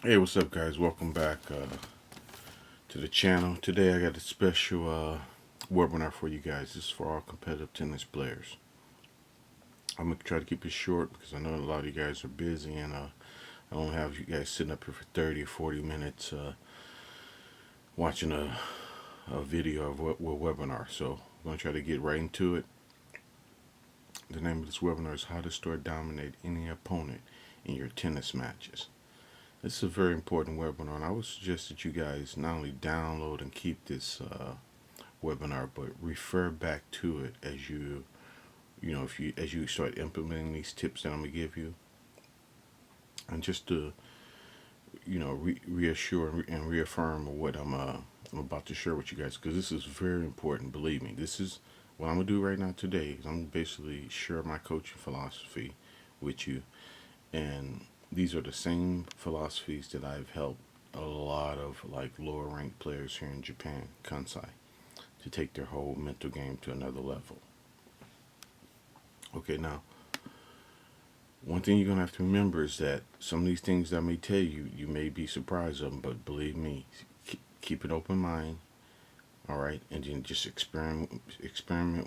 Hey, what's up, guys? Welcome back to the channel. Today, I got a special webinar for you guys. This is for all competitive tennis players. I'm gonna try to keep it short because I know a lot of you guys are busy, and I don't have you guys sitting up here for 30 or 40 minutes watching a video of a webinar. So I'm gonna try to get right into it. The name of this webinar is "How to Start Dominate Any Opponent in Your Tennis Matches." This is a very important webinar, and I would suggest that you guys not only download and keep this webinar, but refer back to it as as you start implementing these tips that I'm gonna give you, and just to reassure and reaffirm what I'm about to share with you guys, because this is very important. Believe me, this is what I'm gonna do right now today. Is I'm basically share my coaching philosophy with you, and these are the same philosophies that I've helped a lot of like lower ranked players here in Japan, Kansai, to take their whole mental game to another level. Okay, now one thing you're gonna have to remember is that some of these things that I may tell you, you may be surprised of them, but believe me, keep an open mind, all right, and then just experiment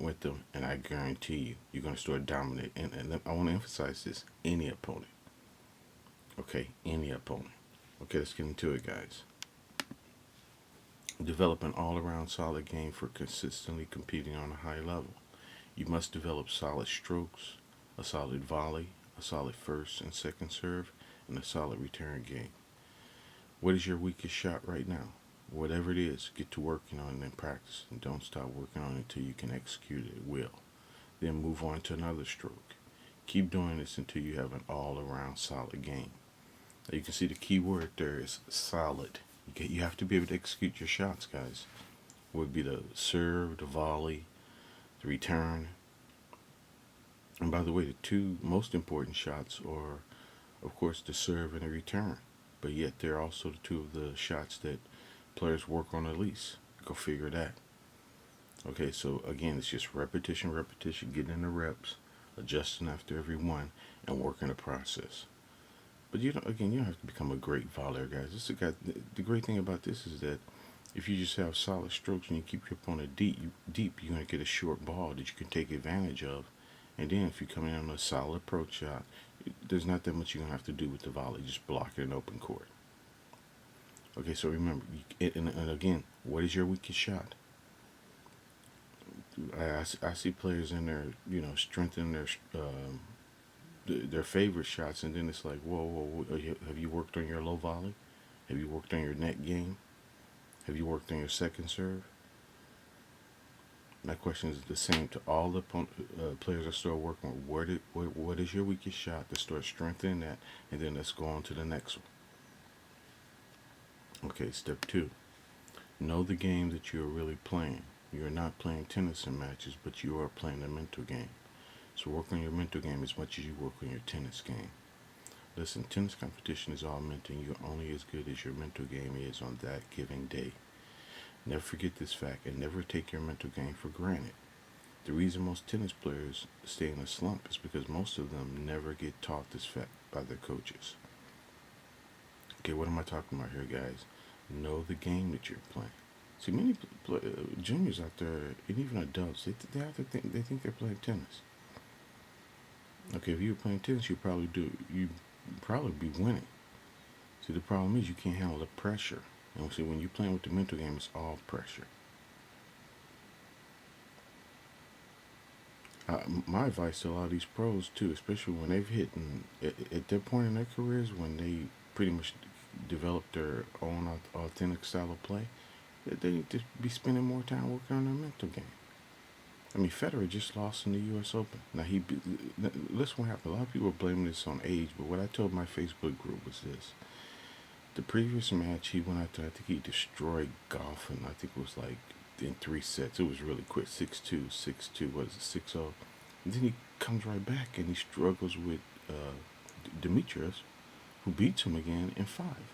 with them, and I guarantee you, you're gonna start dominating. And I want to emphasize this: any opponent, okay, any opponent. Okay, let's get into it, guys. Develop an all-around solid game for consistently competing on a high level. You must develop solid strokes, a solid volley, a solid first and second serve, and a solid return game. What is your weakest shot right now? Whatever it is, get to working on it in practice, and don't stop working on it until you can execute it well. Then move on to another stroke. Keep doing this until you have an all-around solid game. Now you can see the key word there is solid. You have to be able to execute your shots, guys. Would be the serve, the volley, the return. And by the way, the two most important shots are, of course, the serve and the return. But yet, they're also the two of the shots that players work on the least. Go figure that. Okay, so again, it's just repetition, repetition, getting in the reps, adjusting after every one, and working the process. But you don't have to become a great volleyer, guys. The great thing about this is that if you just have solid strokes and you keep your opponent deep, you're gonna get a short ball that you can take advantage of. And then if you come in on a solid approach shot, there's not that much you're gonna have to do with the volley. Just block it in open court. Okay, so remember, and again, what is your weakest shot? I see players in there, strengthening their favorite shots, and then it's like, whoa, have you worked on your low volley? Have you worked on your net game? Have you worked on your second serve? My question is the same to all the players that start working with. What is your weakest shot? To start strengthening that, and then let's go on to the next one. Okay, step two. Know the game that you're really playing. You're not playing tennis in matches, but you are playing a mental game. So work on your mental game as much as you work on your tennis game. Listen, tennis competition is all mental, and you're only as good as your mental game is on that given day. Never forget this fact, and never take your mental game for granted. The reason most tennis players stay in a slump is because most of them never get taught this fact by their coaches. Okay, what am I talking about here, guys? Know the game that you're playing. See, many juniors out there, and even adults, they think they're playing tennis. Okay, if you were playing tennis, you probably be winning. See, the problem is you can't handle the pressure. And see, when you're playing with the mental game, it's all pressure. My advice to a lot of these pros too, especially when they've hit at their point in their careers, when they pretty much develop their own authentic style of play, they need to be spending more time working on their mental game. I mean, Federer just lost in the U.S. Open. Now listen what happened. A lot of people are blaming this on age, but what I told my Facebook group was this: the previous match he went out there, I think he destroyed golf, and I think it was like in 3 sets. It was really quick, 6-2, 6-2. What is it, 6-0? And then he comes right back and he struggles with Demetrius, who beats him again in five.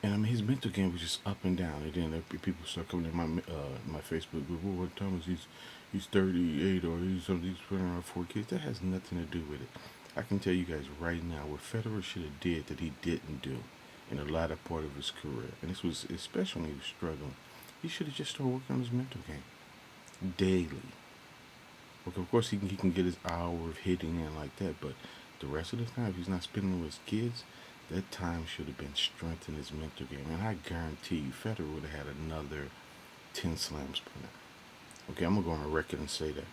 And I mean, his mental game was just up and down. And then people start coming in my Facebook group. Well, what time is he's 38 or he's putting around 4 kids? That has nothing to do with it. I can tell you guys right now what Federer should have did that he didn't do, in the latter part of his career. And this was especially when he was struggling. He should have just started working on his mental game daily. Okay, of course he can get his hour of hitting in like that, but the rest of the time, if he's not spending with his kids, that time should have been strengthening his mental game. And I guarantee you, Federer would have had another 10 slams per now. Okay, I'm going to go on a record and say that.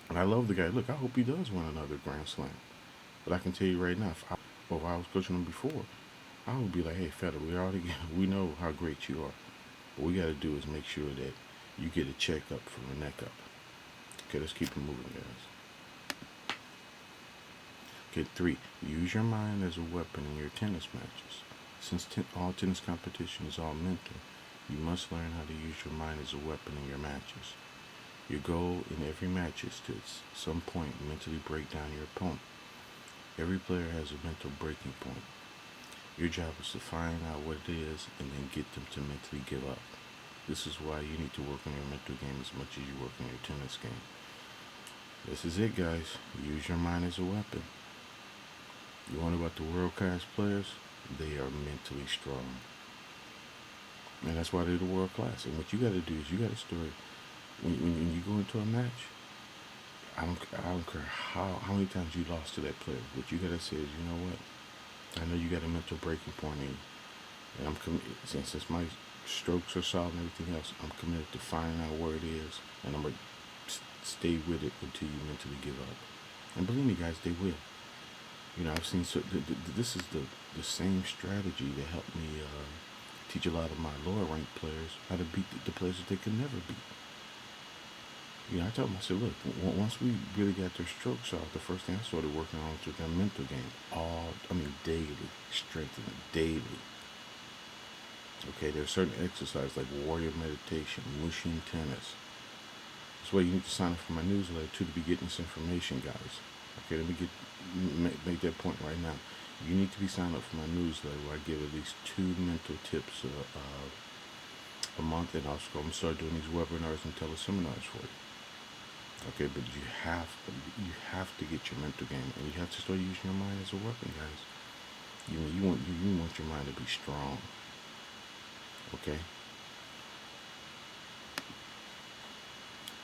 And I love the guy. Look, I hope he does win another Grand Slam. But I can tell you right now, if I was coaching him before, I would be like, hey, Federer, we know how great you are. What we got to do is make sure that you get a checkup from the neck up. Okay, let's keep it moving, guys. Okay, 3. Use your mind as a weapon in your tennis matches. Since all tennis competition is all mental, you must learn how to use your mind as a weapon in your matches. Your goal in every match is to, at some point, mentally break down your opponent. Every player has a mental breaking point. Your job is to find out what it is and then get them to mentally give up. This is why you need to work on your mental game as much as you work on your tennis game. This is it, guys. Use your mind as a weapon. You want about the world-class players? They are mentally strong. And that's why they're the world-class. And what you got to do is you got to start, when you go into a match, I don't care how many times you lost to that player. What you got to say is, you know what? I know you got a mental breaking point in you. And I'm committed, since my strokes are solid and everything else, I'm committed to finding out where it is. And I'm going to stay with it until you mentally give up. And believe me, guys, they will. You know, I've seen, this is the same strategy that helped me teach a lot of my lower ranked players how to beat the players that they could never beat. You know, I told them, I said, look, once we really got their strokes out, the first thing I started working on was their mental game. Daily, strengthening daily. Okay, there's certain exercises like warrior meditation, Mushin tennis. That's why you need to sign up for my newsletter too, to be getting this information, guys. Okay, let me make that point right now. You need to be signed up for my newsletter where I give at least 2 mental tips a month, and also I'm going to start doing these webinars and teleseminars for you. Okay, but you have to get your mental game, and you have to start using your mind as a weapon, guys. You want your mind to be strong. Okay.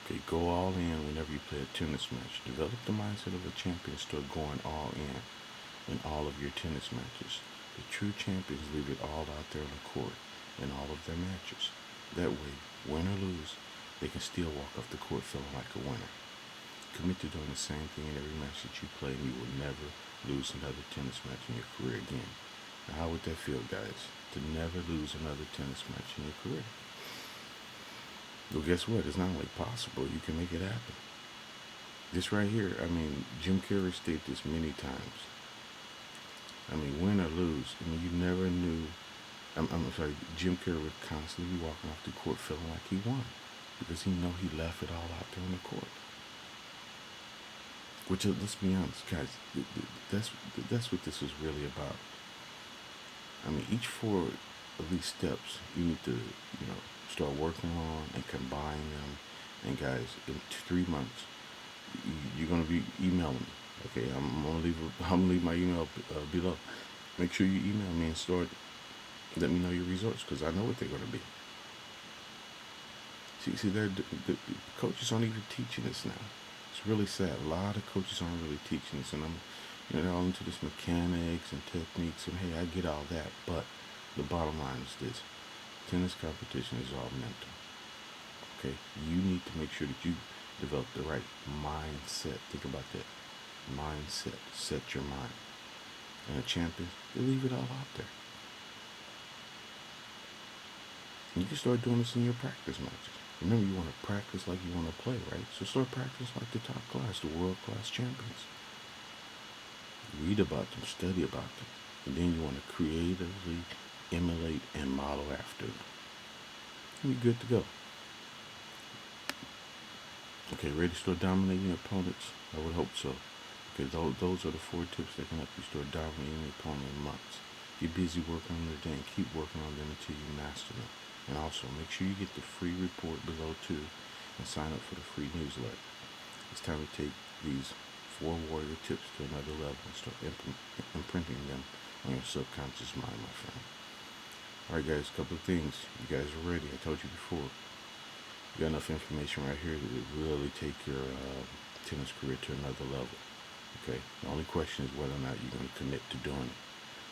Okay, go all in whenever you play a tennis match. Develop the mindset of a champion. Start going all in all of your tennis matches. The true champions leave it all out there on the court in all of their matches. That way, win or lose, they can still walk off the court feeling like a winner. Commit to doing the same thing in every match that you play, and you will never lose another tennis match in your career again. Now, how would that feel, guys? To never lose another tennis match in your career. Well, guess what? It's not only possible, you can make it happen. This right here, Jim Carrey stated this many times. Win or lose, you never knew. Jim Carrey would constantly be walking off the court feeling like he won, because he left it all out there on the court. Which, let's be honest, guys, that's what this is really about. Each 4 of these steps you need to, start working on and combine them. And guys, in 3 months, you're gonna be emailing me. Okay, I'm gonna leave my email below. Make sure you email me and start. Let me know your results, because I know what they're gonna be. See, the coaches aren't even teaching this now. It's really sad. A lot of coaches aren't really teaching this, and they're all into this mechanics and techniques, and hey, I get all that, but the bottom line is this: tennis competition is all mental. Okay, you need to make sure that you develop the right mindset. Think about that mindset. Set your mind. And the champions, they leave it all out there. And you can start doing this in your practice matches. Remember, you want to practice like you want to play, right? So start practicing like the top class, the world-class champions. Read about them, study about them. And then you want to creatively emulate and model after them. And you're good to go. Okay, ready to start dominating your opponents? I would hope so. Okay, those are the 4 tips that can help you start dominating your opponent in months. Get busy working on their day and keep working on them until you master them. And also, make sure you get the free report below too, and sign up for the free newsletter. It's time to take these 4 warrior tips to another level and start imprinting them on your subconscious mind, my friend. Alright guys, a couple of things. You guys are ready. I told you before. You got enough information right here to really take your tennis career to another level. Okay? The only question is whether or not you're going to commit to doing it.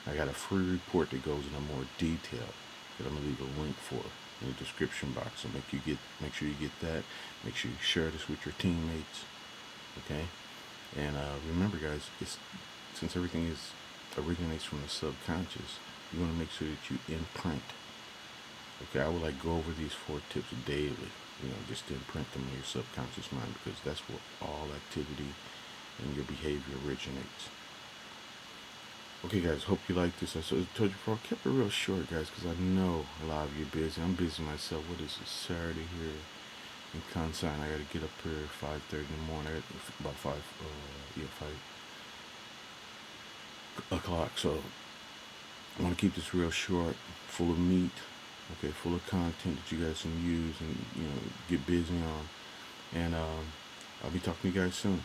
I got a free report that goes into more detail that I'm going to leave a link for in the description box. So make sure you get that. Make sure you share this with your teammates. Okay? And remember guys, since everything originates from the subconscious, you want to make sure that you imprint. Okay, I would go over these 4 tips daily, just to imprint them in your subconscious mind, because that's where all activity and your behavior originates. Okay guys, hope you like this. I told you before, I kept it real short guys, because I know a lot of you are busy. I'm busy myself. What is it, Saturday here in Kansai? I got to get up here at 5:30 in the morning, about 5 o'clock. So I want to keep this real short, full of meat, okay, full of content that you guys can use and get busy on. And I'll be talking to you guys soon.